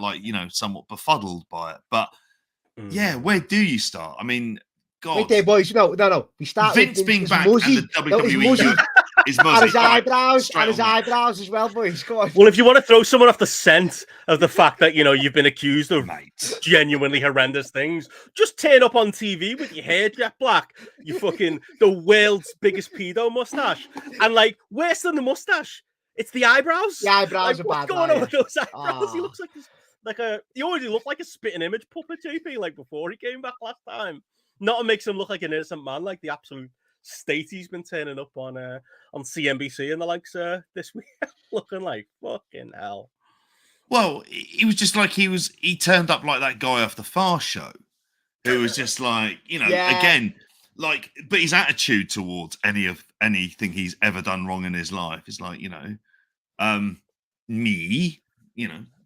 like, somewhat befuddled by it. But yeah, where do you start? I mean, God. Wait there, boys. No. We start Vince with being back muzzy. and the WWE is muzzy. And his eyebrows, as well, boys. Go on. Well, if you want to throw someone off the scent of the fact that, you've been accused of genuinely horrendous things, just turn up on TV with your hair jet black, the world's biggest pedo mustache. And, like, worse than the mustache, it's the eyebrows. The eyebrows are bad. What's going on with those eyebrows? He looks he already looked like a spitting image puppet, JP, like before he came back last time. Not to make him look like an innocent man, like the absolute state he's been turning up on CNBC and the likes this week, looking like fucking hell. Well, he was just like he turned up like that guy off the Far Show, who was just like, again, like, but his attitude towards anything he's ever done wrong in his life is like, me,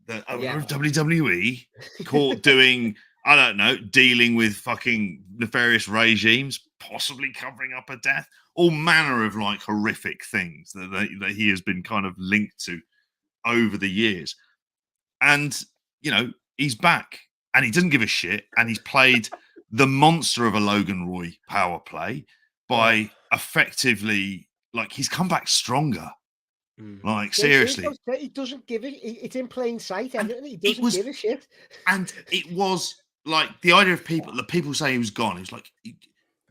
the owner of WWE, caught doing, I don't know, dealing with fucking nefarious regimes, possibly covering up a death, all manner of like horrific things that he has been kind of linked to over the years. And, he's back and he doesn't give a shit. And he's played the monster of a Logan Roy power play by effectively, like, he's come back stronger. Like, seriously. He doesn't give it. It's in plain sight, isn't he? He doesn't give a shit. And it was like the idea of the people say he was gone. It was like,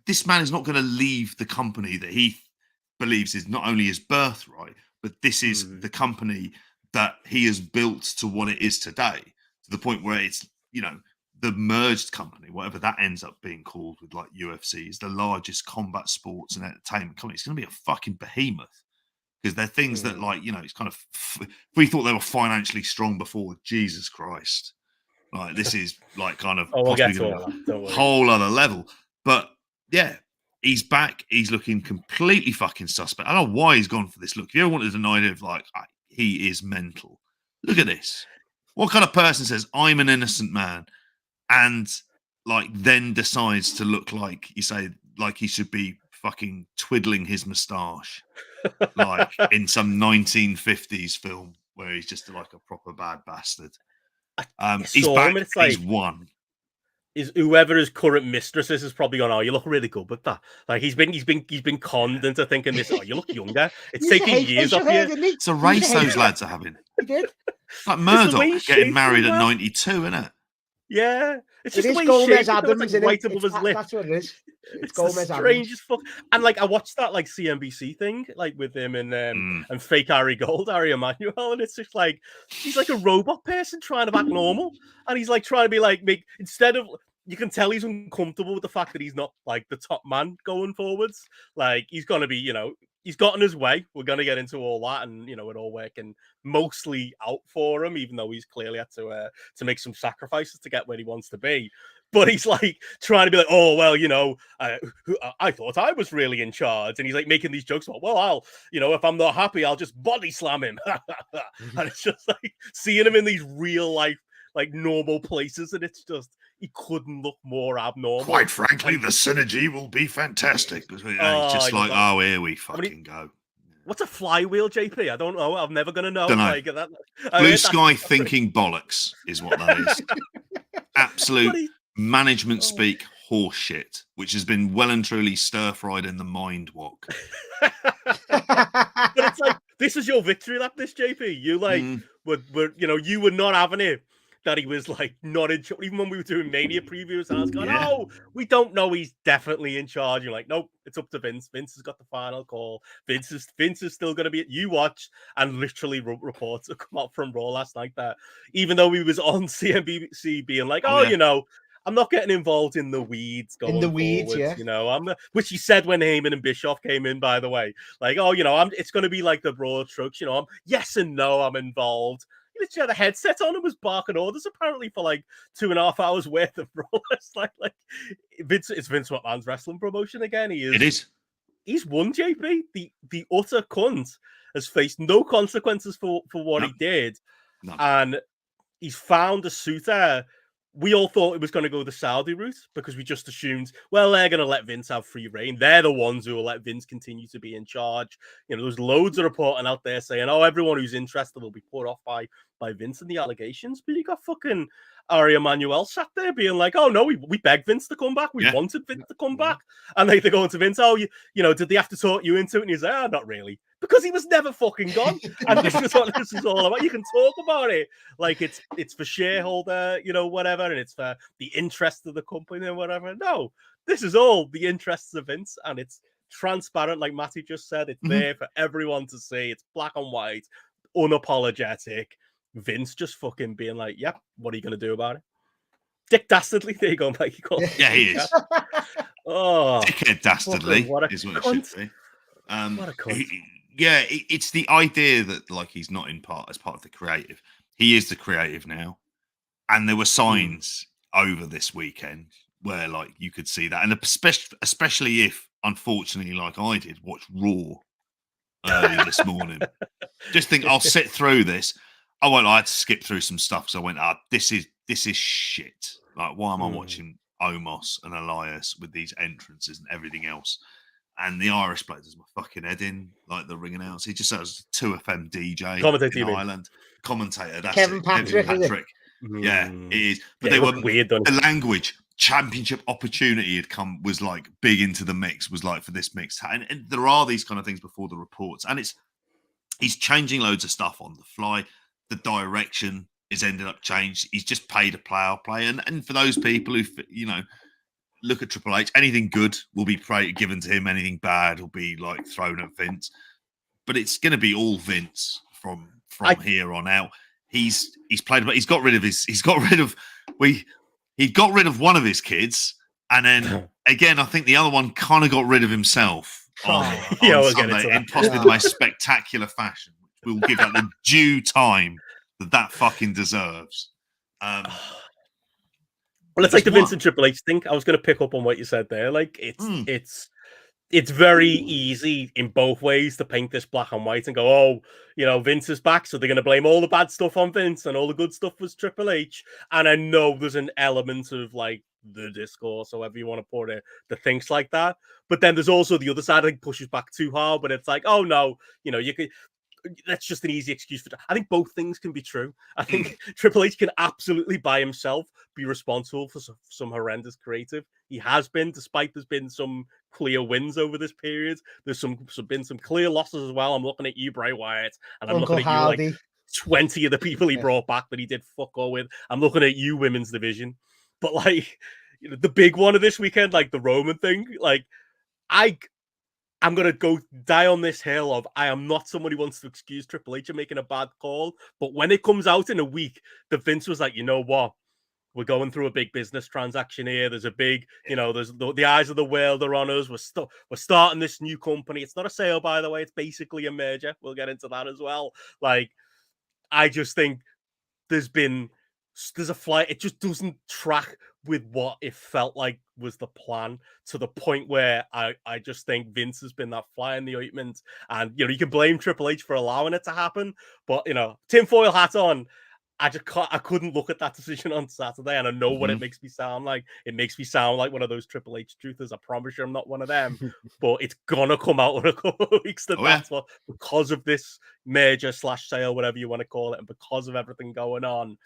this man is not going to leave the company that he believes is not only his birthright, but this is the company that he has built to what it is today, to the point where it's, the merged company, whatever that ends up being called with like UFC, is the largest combat sports and entertainment company. It's going to be a fucking behemoth. Because they're things that, like, it's kind of, we thought they were financially strong before, Jesus Christ. Like, this is like kind of we'll get to a whole other level. But yeah, he's back. He's looking completely fucking suspect. I don't know why he's gone for this look. If you ever wanted an idea of like, he is mental, look at this. What kind of person says, I'm an innocent man, and like then decides to look like, you say, like he should be fucking twiddling his moustache like in some 1950s film where he's just like a proper bad bastard. He's back. He's won. Is whoever his current mistress is probably gone, you look really good with that. Like he's been conned into thinking this, you look younger. It's taking years off you. It's a race those lads are having. He did. Like Murdoch getting married at 92, isn't it? Yeah, it's just the way Gomez Adams, like right above his lip. That's what it is. It's Gomez strange as fuck. And like I watched that like CNBC thing, like with him and fake Harry Emanuel, and it's just like he's like a robot person trying to act normal, and he's like trying to be like instead of. You can tell he's uncomfortable with the fact that he's not like the top man going forwards. Like he's gonna be, he's gotten his way. We're gonna get into all that, and it all working mostly out for him, even though he's clearly had to make some sacrifices to get where he wants to be. But he's like trying to be like, oh well, I thought I was really in charge, and he's like making these jokes about, well, I'll, if I'm not happy, I'll just body slam him, and it's just like seeing him in these real life, like normal places, and it's just. He couldn't look more abnormal. Quite frankly, the synergy will be fantastic. It's just like, here we fucking go. What's a flywheel, JP? I don't know. I'm never going to know. Don't know. Like, Blue sky thinking bollocks is what that is. Absolute management speak horseshit, which has been well and truly stir-fried in the mind walk. But it's like, this is your victory lap, this, JP. You you were not having it. That he was like not in charge, even when we were doing Mania previews, and I was going, "Oh, we don't know he's definitely in charge." You're like, "Nope, it's up to Vince. Vince has got the final call. Vince is still going to be." You watch, and literally reports have come out from Raw last night that even though he was on CNBC being like, I'm not getting involved in the weeds. Which he said when Heyman and Bischoff came in, by the way, like, it's going to be like the broad strokes. I'm yes and no, I'm involved. He literally had a headset on and was barking orders apparently for like 2.5 hours worth of Raw. It's like Vince McMahon's wrestling promotion again. It is. He's won, JP. The utter cunt has faced no consequences for what he did. No. And he's found a suitor we all thought it was going to go the Saudi route because we just assumed, well, they're going to let Vince have free reign. They're the ones who will let Vince continue to be in charge. You know, there's loads of reporting out there saying, oh, everyone who's interested will be put off by Vince and the allegations. But you got fucking Ari Emanuel sat there being like, oh, no, we begged Vince to come back. We wanted Vince to come back. And they're going to Vince, oh, you know, did they have to talk you into it? And he's like, oh, not really. Because he was never fucking gone. And this is what this is all about. You can talk about it like it's for shareholder, you know, whatever, and it's for the interest of the company and whatever. No, this is all the interests of Vince, and it's transparent, like Matty just said. It's there for everyone to see. It's black and white, unapologetic. Vince just fucking being like, yep, what are you going to do about it? Dick Dastardly, there you go, Mike. Yeah, he is. Oh, Dickhead Dastardly is what it should be. What a cunt. It's the idea that like he's not as part of the creative. He is the creative now, and there were signs over this weekend where like you could see that, and especially if, unfortunately, like I did, watch Raw early this morning. Just think I'll sit through this. I had to skip through some stuff because I went, this is shit. Like, why am I watching Omos and Elias with these entrances and everything else? And the Irish bloke does my fucking head in, like the ring announcer. He just says 2FM DJ in Ireland. Commentator, that's Kevin Patrick. Yeah, it is. But they were weird. The language, championship opportunity was like big into the mix, was like for this mix. And there are these kind of things before the reports. And he's changing loads of stuff on the fly. The direction is ended up changed. He's just paid a play. And for those people who, you know, look at Triple H, anything good will be given to him. Anything bad will be like thrown at Vince. But it's going to be all Vince from here on out. He's got rid of one of his kids, and then again, I think the other one kind of got rid of himself on Sunday in possibly the most spectacular fashion. We'll give that the due time that fucking deserves. Well, it's like the Vince and Triple H thing. I was going to pick up on what you said there. Like, it's very easy in both ways to paint this black and white and go, oh, you know, Vince is back, so they're going to blame all the bad stuff on Vince and all the good stuff was Triple H. And I know there's an element of, like, the discourse, however you want to put it, that thinks like that. But then there's also the other side, I think, pushes back too hard, but it's like, oh, no, you know, you could... That's just an easy excuse for. I think both things can be true. I think Triple H can absolutely by himself be responsible for some horrendous creative. He has been, despite there's been some clear wins over this period. There's been some clear losses as well. I'm looking at you, Bray Wyatt, and I'm looking at you like 20 of the people he brought back that he did fuck all with. I'm looking at you, women's division. But like, you know, the big one of this weekend, like the Roman thing, like I'm going to go die on this hill of I am not someone who wants to excuse Triple H for making a bad call. But when it comes out in a week, the Vince was like, you know what? We're going through a big business transaction here. There's a big, you know, there's the eyes of the world are on us. We're starting this new company. It's not a sale, by the way. It's basically a merger. We'll get into that as well. Like, I just think there's a flight. It just doesn't track with what it felt like was the plan, to the point where I just think Vince has been that fly in the ointment. And, you know, you can blame Triple H for allowing it to happen, but, you know, tinfoil hat on, I couldn't look at that decision on Saturday, and I know what it makes me sound like. It makes me sound like one of those Triple H truthers. I promise you I'm not one of them, but it's gonna come out in a couple of weeks that that's what, because of this merger / sale, whatever you want to call it, and because of everything going on,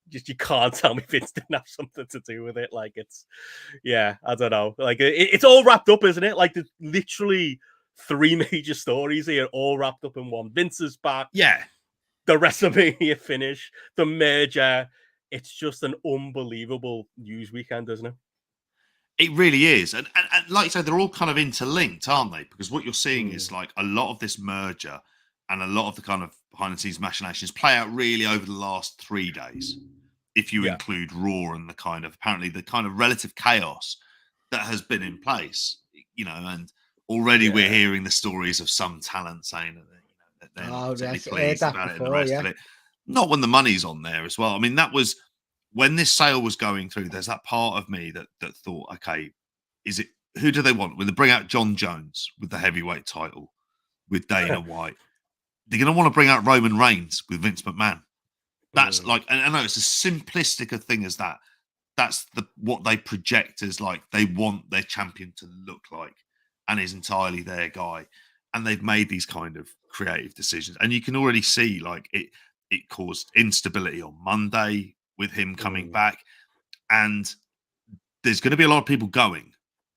just you can't tell me Vince didn't have something to do with it. Like, it's, yeah, I don't know. Like, it's all wrapped up, isn't it? Like, there's literally 3 major stories here, all wrapped up in one. Vince is back. Yeah. The WrestleMania finish, the merger. It's just an unbelievable news weekend, isn't it? It really is. And like you said, they're all kind of interlinked, aren't they? Because what you're seeing is like a lot of this merger and a lot of the kind of behind the scenes machinations play out really over the last 3 days. If you include Raw and the kind of relative chaos that has been in place, you know, and already we're hearing the stories of some talent saying that they're not particularly pleased about it and the rest of it. Not when the money's on there as well. I mean, that was when this sale was going through. There's that part of me that thought, okay, who do they want? Will they bring out John Jones with the heavyweight title with Dana White? They're going to want to bring out Roman Reigns with Vince McMahon. That's like, and I know it's as simplistic a thing as that. what they project as like they want their champion to look like, and is entirely their guy. And they've made these kind of creative decisions, and you can already see like it caused instability on Monday with him coming back, and there's going to be a lot of people going.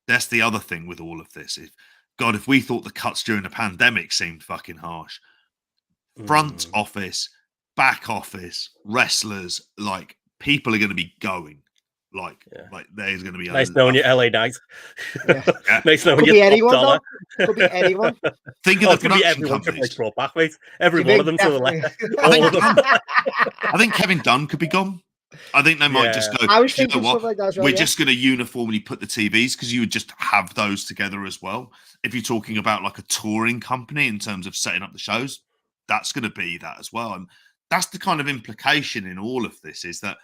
That's the other thing with all of this. If we thought the cuts during the pandemic seemed fucking harsh, front office, back office, wrestlers, like people are going to be going. Like there's going to be nice knowing you, LA Knight. Nice knowing Could you. Be anyone, though. Could be anyone. Think of the production companies. Brought back, mate. Every one of them to the left. I think Kevin Dunn could be gone. I think they might just go. I was thinking you know what? Like that as well, We're just going to uniformly put the TVs, because you would just have those together as well. If you're talking about like a touring company in terms of setting up the shows, that's going to be that as well. And that's the kind of implication in all of this, is that,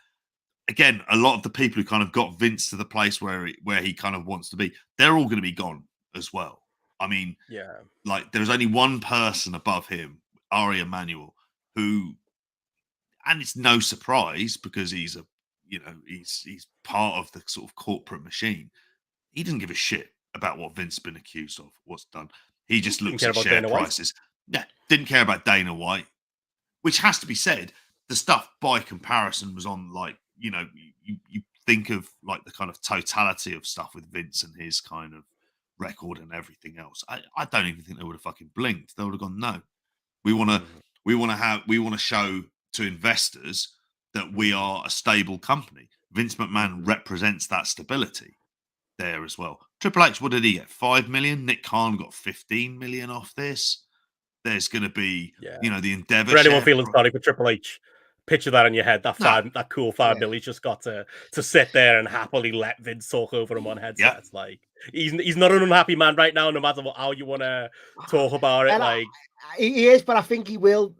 again, a lot of the people who kind of got Vince to the place where he kind of wants to be, they're all going to be gone as well. I mean, like there's only one person above him, Ari Emanuel, who, and it's no surprise because he's he's part of the sort of corporate machine. He doesn't give a shit about what Vince has been accused of, what's done. He just looks at share prices. Yeah, didn't care about Dana White, which has to be said. The stuff by comparison was on, like, you think of like the kind of totality of stuff with Vince and his kind of record and everything else. I don't even think they would have fucking blinked. They would have gone, no, we want to show to investors that we are a stable company. Vince McMahon represents that stability there as well. Triple H, what did he get? 5 million. Nick Khan got 15 million off this. There's going to be, the Endeavor. For anyone feeling sorry for Triple H, picture that in your head. That cool 5 million just got to sit there and happily let Vince talk over him on headsets. Like he's not an unhappy man right now, no matter how you want to talk about it. And he is, but I think he will.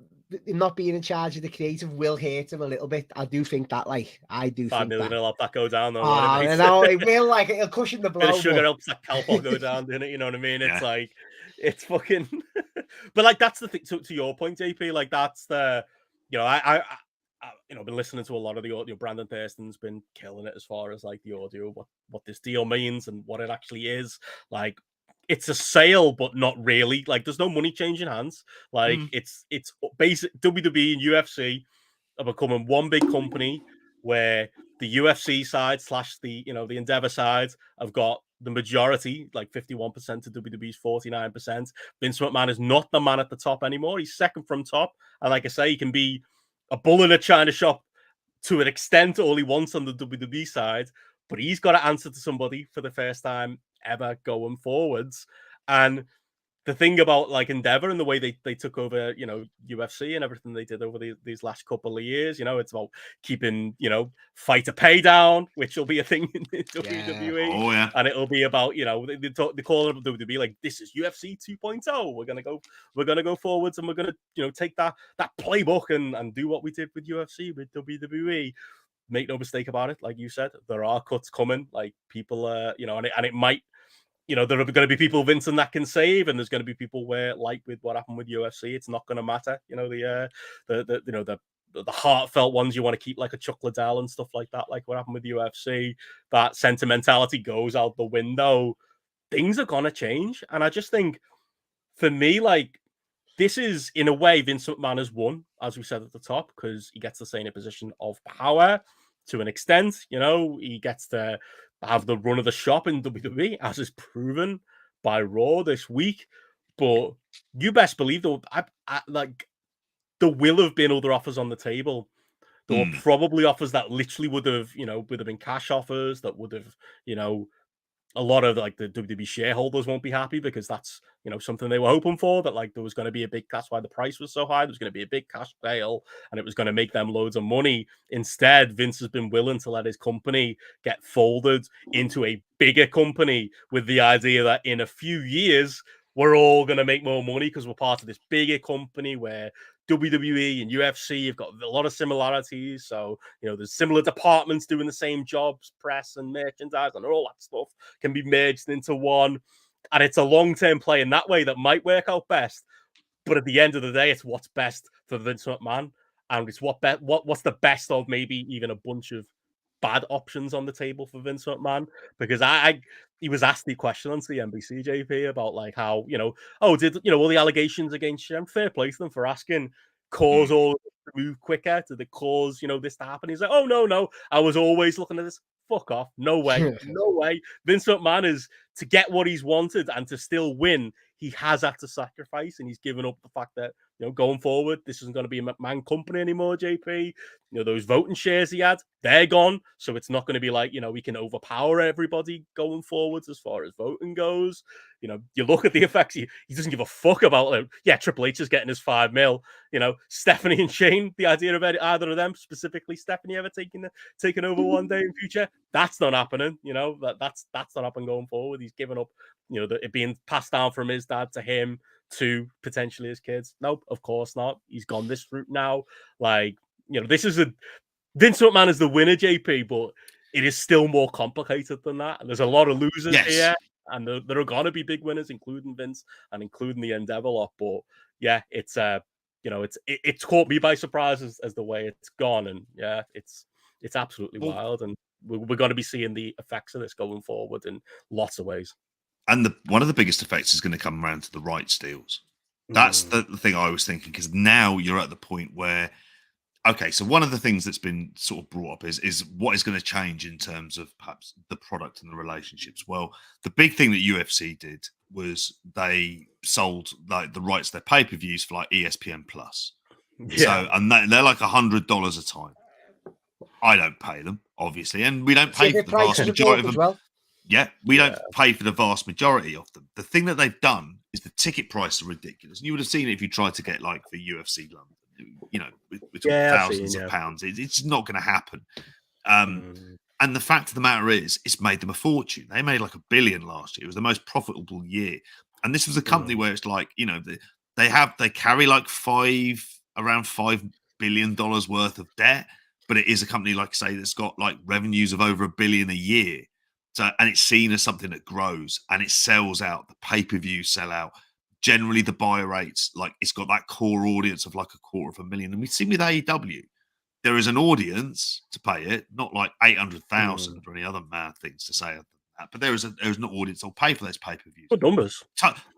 Not being in charge of the creative will hurt him a little bit. I do think that, like, 5 million will help that go down, though. I know, it will, like, it'll cushion the blow. Bit of sugar helps that cowbell go down, doesn't it? You know what I mean? It's like, it's fucking. But like, that's the thing. To your point, JP. Like, that's the, I been listening to a lot of the audio. Brandon Thurston's been killing it as far as like the audio, what this deal means and what it actually is. Like, it's a sale, but not really. Like, there's no money changing hands. Like, it's basic. WWE and UFC are becoming one big company where the UFC side / the the Endeavor side have got the majority, like 51% to WWE's 49%. Vince McMahon is not the man at the top anymore. He's second from top, and like I say, he can be a bull in a china shop to an extent all he wants on the WWE side, but he's got to answer to somebody for the first time ever going forwards. And the thing about like Endeavor and the way they took over, UFC and everything they did over these last couple of years, it's about keeping, fighter pay down, which will be a thing in WWE. Oh, yeah. And it'll be about, they call it WWE like, this is UFC 2.0. We're gonna go forwards, and we're gonna, take that playbook and do what we did with UFC with WWE. Make no mistake about it, like you said, there are cuts coming. Like people, and it might. There are going to be people Vincent that can save, and there's going to be people where, like with what happened with UFC, it's not going to matter. The heartfelt ones you want to keep, like a Chuck Liddell and stuff like that, like what happened with UFC. That sentimentality goes out the window. Things are going to change, and I just think, for me, like this is in a way Vince McMahon has won, as we said at the top, because he gets to stay in a position of power to an extent. He gets to have the run of the shop in WWE, as is proven by Raw this week. But you best believe there will have been other offers on the table. There were probably offers that literally would have been cash offers that would have, a lot of like the WWE shareholders won't be happy because that's, something they were hoping for, that like there was going to be that's why the price was so high. There was going to be a big cash sale and it was going to make them loads of money. Instead, Vince has been willing to let his company get folded into a bigger company with the idea that in a few years, we're all going to make more money because we're part of this bigger company where WWE and UFC have got a lot of similarities. So, there's similar departments doing the same jobs, press and merchandise and all that stuff can be merged into one. And it's a long-term play in that way that might work out best. But at the end of the day, it's what's best for Vince McMahon. And it's what's the best of maybe even a bunch of bad options on the table for Vince McMahon, because he was asked the question on CNBC, JP, about like how, did, all the allegations against him, fair play to them for asking, cause all to move quicker? Did it cause, this to happen? He's like, oh, no, I was always looking at this. Fuck off. No way. No way. Vince McMahon is, to get what he's wanted and to still win, he has had to sacrifice, and he's given up the fact that, going forward, this isn't going to be a McMahon company anymore, JP. Those voting shares he had, they're gone. So it's not going to be like, we can overpower everybody going forwards as far as voting goes. You look at the effects, he doesn't give a fuck about, Triple H is getting his $5 million. Stephanie and Shane, the idea of either of them, specifically Stephanie, ever taking over one day in future, that's not happening. That's not happening going forward. He's given up, it being passed down from his dad to him to potentially his kids. Nope, of course not. He's gone this route now. Like, this is Vince McMahon is the winner, JP, but it is still more complicated than that. And there's a lot of losers here, and there are going to be big winners, including Vince and including the Endeavor lot. But yeah, it's it's caught me by surprise as the way it's gone, and yeah, it's absolutely wild, and we're going to be seeing the effects of this going forward in lots of ways. And one of the biggest effects is going to come around to the rights deals. That's the thing I was thinking, because now you're at the point where, okay, so one of the things that's been sort of brought up is what is going to change in terms of perhaps the product and the relationships. Well, the big thing that UFC did was they sold like the rights to their pay-per-views for like ESPN Plus. Yeah. So, and they're like $100 a time. I don't pay them, obviously, and we don't pay for the vast majority of them. Well. Yeah, we don't pay for the vast majority of them. The thing that they've done is the ticket prices are ridiculous. And you would have seen it if you tried to get like for UFC London. We're talking thousands of pounds. It's not going to happen. And the fact of the matter is, it's made them a fortune. They made like $1 billion last year. It was the most profitable year. And this was a company where it's like, they carry like around $5 billion worth of debt, but it is a company, like I say, that's got like revenues of over $1 billion a year. So, and it's seen as something that grows and it sells out. The pay-per-views sell out. Generally, the buy rates, like it's got that core audience of like 250,000. And we've seen with AEW, there is an audience to pay it, not like 800,000 or any other mad things to say that, but there's an audience that'll pay for those pay-per-views. Good numbers.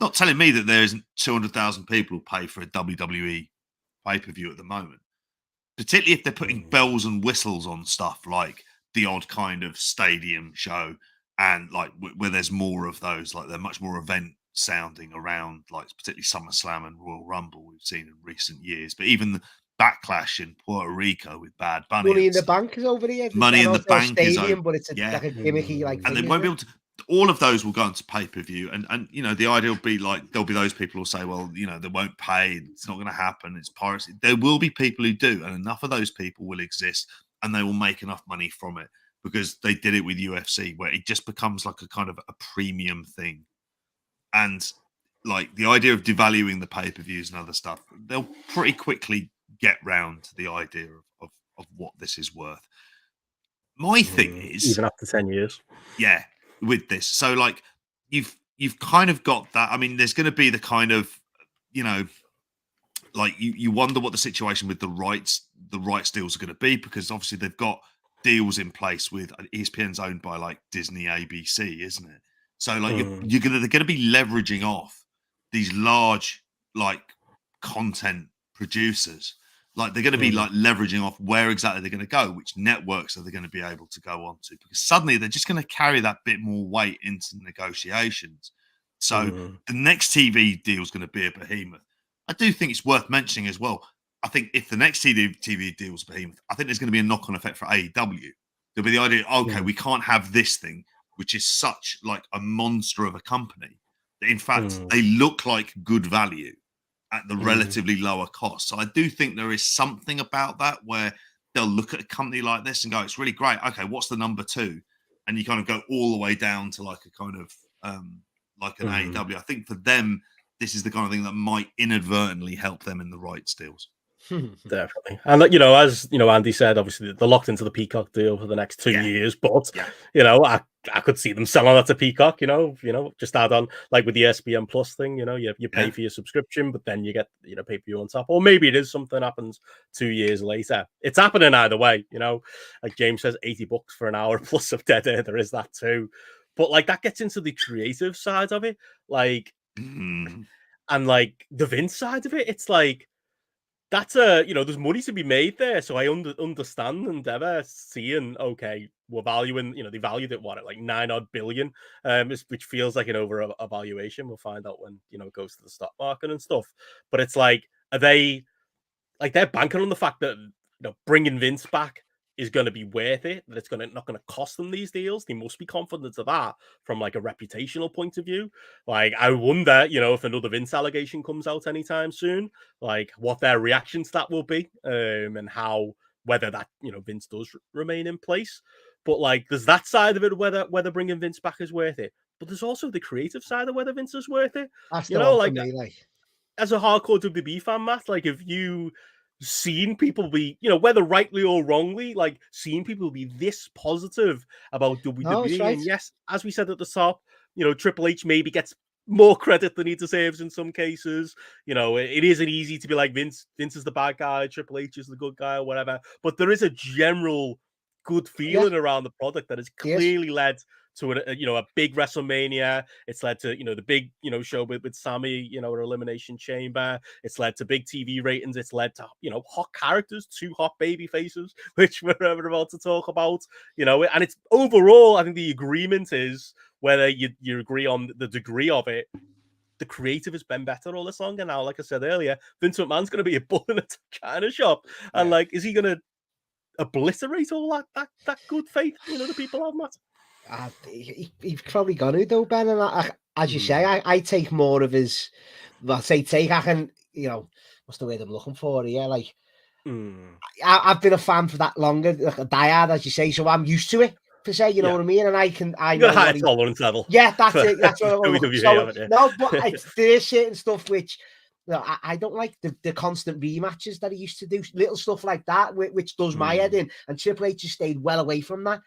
Not telling me that there isn't 200,000 people who pay for a WWE pay-per-view at the moment, particularly if they're putting bells and whistles on stuff like the odd kind of stadium show, and like where there's more of those, like they're much more event sounding around, like particularly SummerSlam and Royal Rumble we've seen in recent years. But even the Backlash in Puerto Rico with Bad Bunny, Money in the Bank is over here. Money in the Bank stadium, is over, but it's like a gimmicky like. And they won't be able to. All of those will go into pay-per-view, and the idea will be like there'll be those people who say, well, they won't pay, it's not going to happen, it's piracy. There will be people who do, and enough of those people will exist, and they will make enough money from it, because they did it with UFC, where it just becomes like a kind of a premium thing. And like the idea of devaluing the pay-per-views and other stuff, they'll pretty quickly get round to the idea of what this is worth. My thing is, even after 10 years. Yeah, with this. So like you've kind of got that. I mean, there's going to be the kind of, like you wonder what the situation with the rights deals are going to be, because obviously they've got deals in place with ESPN's owned by like Disney, ABC, isn't it? So like they're going to be leveraging off these large like content producers. Like they're going to be like leveraging off where exactly they're going to go, which networks are they going to be able to go on to, because suddenly they're just going to carry that bit more weight into negotiations. So the next TV deal is going to be a behemoth. I do think it's worth mentioning as well. I think if the next TV deal is behemoth, I think there's going to be a knock-on effect for AEW. There'll be the idea, okay, we can't have this thing, which is such like a monster of a company, that in fact they look like good value at the relatively lower cost. So I do think there is something about that where they'll look at a company like this and go, it's really great. Okay, what's the number two? And you kind of go all the way down to like a kind of like an AEW. I think for them, this is the kind of thing that might inadvertently help them in the rights deals. Definitely. And as Andy said, obviously they're locked into the Peacock deal for the next 2 years, but I could see them selling that to Peacock, just add on like with the ESPN Plus thing, you pay for your subscription, but then you get, pay-per-view on top. Or maybe it is something happens 2 years later. It's happening either way, like James says, $80 for an hour plus of dead air. There is that too. But like that gets into the creative side of it, like, and like the Vince side of it, it's like, that's there's money to be made there. So I understand Endeavor seeing, okay, we're valuing, they valued it, at like 9 billion, which feels like an over evaluation. We'll find out when, it goes to the stock market and stuff. But it's like, are they, like, they're banking on the fact that, bringing Vince back is going to be worth it, that it's not going to cost them these deals. They must be confident of that from like a reputational point of view. Like, I wonder, if another Vince allegation comes out anytime soon, like what their reaction to that will be, and whether that, Vince does remain in place. But like, there's that side of it, whether bringing Vince back is worth it. But there's also the creative side of whether Vince is worth it. That's like, me, as a hardcore WWE fan, Matt, like if you seen people be, whether rightly or wrongly, like seeing people be this positive about WWE. Right. And yes, as we said at the top, Triple H maybe gets more credit than he deserves in some cases. It isn't easy to be like Vince is the bad guy, Triple H is the good guy or whatever. But there is a general good feeling around the product that has clearly led to a big WrestleMania. It's led to the big show with Sammy, an Elimination Chamber. It's led to big TV ratings. It's led to hot characters, 2 hot baby faces, which we're about to talk about. And it's overall, I think the agreement is, whether you agree on the degree of it, the creative has been better all this longer. Now, like I said earlier, Vince McMahon's going to be a bull in a china shop, and like, is he going to obliterate all that good faith the people have, Matt? He's probably gonna though, Ben. And as you say, I take more of his. Well, I can, what's the word I'm looking for? Yeah, like I've been a fan for that longer, like a diehard, as you say. So I'm used to it, per se. You know what I mean? And I know high tolerance level. Yeah, that's it. That's what I'm looking for. No, but there's certain stuff which. I don't like the constant rematches that he used to do, little stuff like that, which does my head in. And Triple H has stayed well away from that.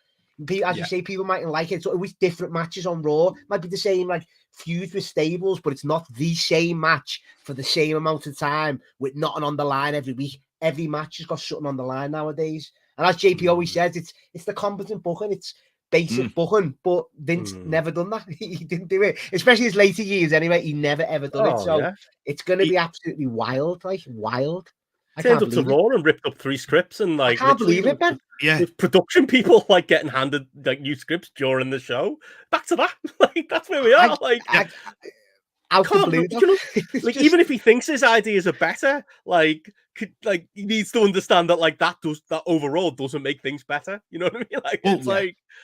As you say, people mightn't like it. So always different matches on Raw. Might be the same like feud with stables, but it's not the same match for the same amount of time with nothing on the line every week. Every match has got something on the line nowadays. And as JP always says, it's the competent booking. It's basic booking, but Vince never done that. He didn't do it, especially his later years. Anyway, he never ever done it. So it's going to be absolutely wild, like wild. I turned up to Raw and ripped up 3 scripts, and like, I can't believe it, man. With production people like getting handed like new scripts during the show. Back to that, like that's where we are. Even if he thinks his ideas are better, like he needs to understand that like that overall doesn't make things better. You know what I mean? Like